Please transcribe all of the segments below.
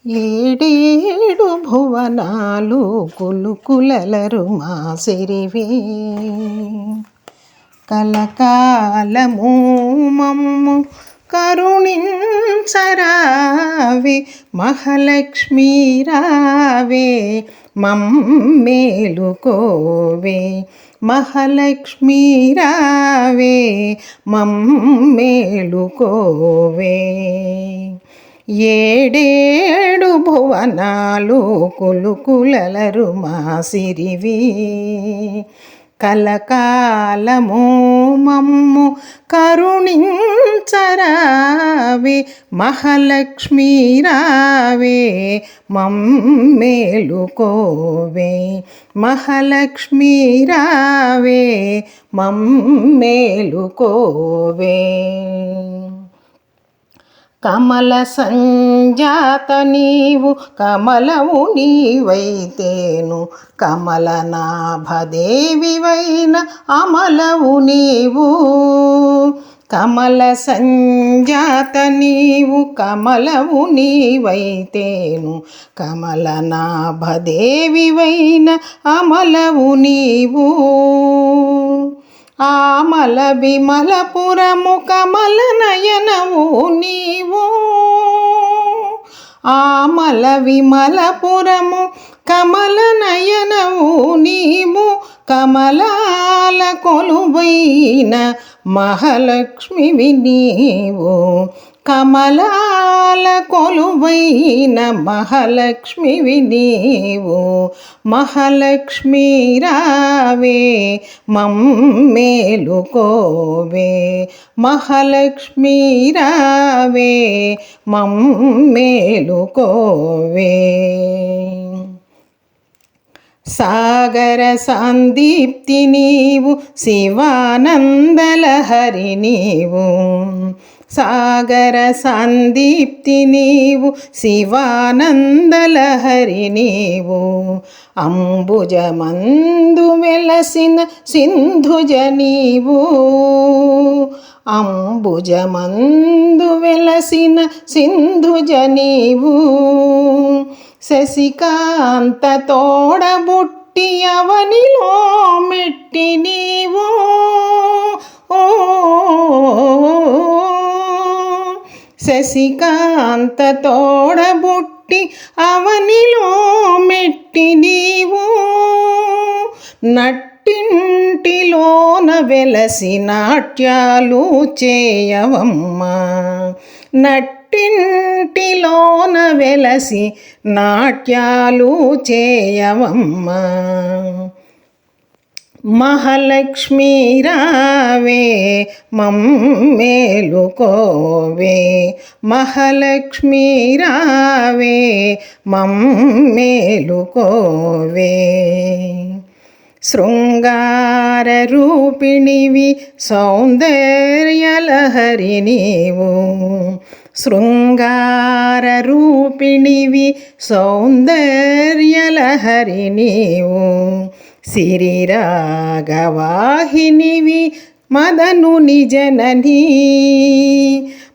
ఏడేడు భువనాలు కులుకులలరు మాసిరివి కలకాలము మమ్ము కరుణించరావే మహాలక్ష్మీ రావే మమ్మేలుకోవే మహాలక్ష్మీ రావే మమ్మేలుకోవే ఏడేడు భువనాలు కులుకులలరు మాసిరివి కలకాలము మమ్ము కరుణించరావే మహాలక్ష్మీ రావే మమ్మేలుకోవే మహాలక్ష్మీ రావే మమ్మేలుకోవే కమల సంజాత నీవు కమలము నీవైతేను కమలనాభదేవివైన అమలవు నీవు కమల సంజాత నీవు కమలవు నీవైతేను కమలనాభదేవివైన అమలవు నీవు ఆమల విమలపురము కమల నయనవు నీవు ఆమల విమలపురము కమల నయనవు నీవు కమలాల కొలువైన మహాలక్ష్మివి నీవు కమలాల కొలువైన మహాలక్ష్మివి నీవు మహాలక్ష్మీ రావే మమ్మేలుకోవే మహాలక్ష్మీ రావే మమ్మేలుకోవే సాగర సందీప్తి నీవు శివానందలహరి నీవు సాగర సందీప్తి నీవు శివానందలహరి నీవు అంబుజమందు వెలసిన సింధుజ నీవు అంబుజమందు వెలసిన సింధుజ నీవు శశికాంత తోడబుట్టి అవనిలో మెట్టి నీవు శశికాంత తోడబుట్టి అవనిలో మెట్టి నీవు నట్టింటిలోన వెలసి నాట్యాలు చేయవమ్మా నట్టింటిలోన వెలసి నాట్యాలు చేయవమ్మా మహాలక్ష్మీ రావే మమ్మేలుకోవే మహాలక్ష్మీ రావే మమ్మేలుకోవే శృంగార రూపిణివి సౌందర్యలహరి నీవు శృంగార రూపిణివి సౌందర్యలహరి నీవు సిరిరాగవాహినివి మదనుని జననీ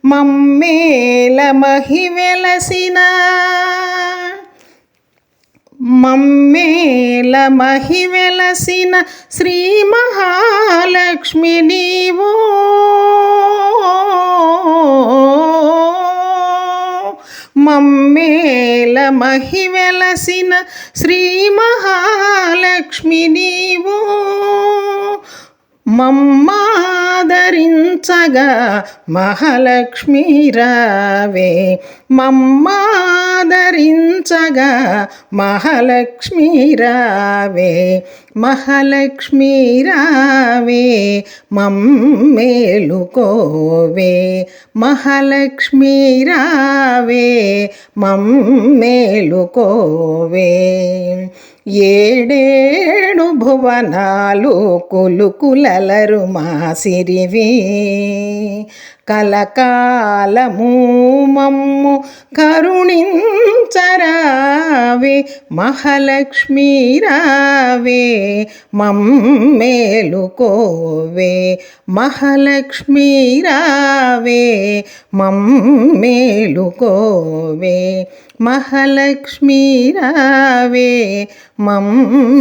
మమ్మేల మహివెలసిన మమ్మేల మహివెలసిన శ్రీ మహాలక్ష్మి నీవు మమ్మేల మహివెలసిన శ్రీ మహాలక్ష్మి నీవు మమ్మాదరించగా మహాలక్ష్మీ రావే మమ్మాదరించగా మహాలక్ష్మీ రావే మహాలక్ష్మీ రావే మమ్మేలుకోవే మహాలక్ష్మీ రావే మమ్మేలుకోవే ఏడేడు భువనాలు కులుకులలరు మాసిరివి కలకాలము మమ్ము కరుణించరావే మహాలక్ష్మీ రావే మమ్మేలుకోవే మహాలక్ష్మీ రావే మమ్మేలుకోవే మహాలక్ష్మీ రావే మమ్మేలుకోవే.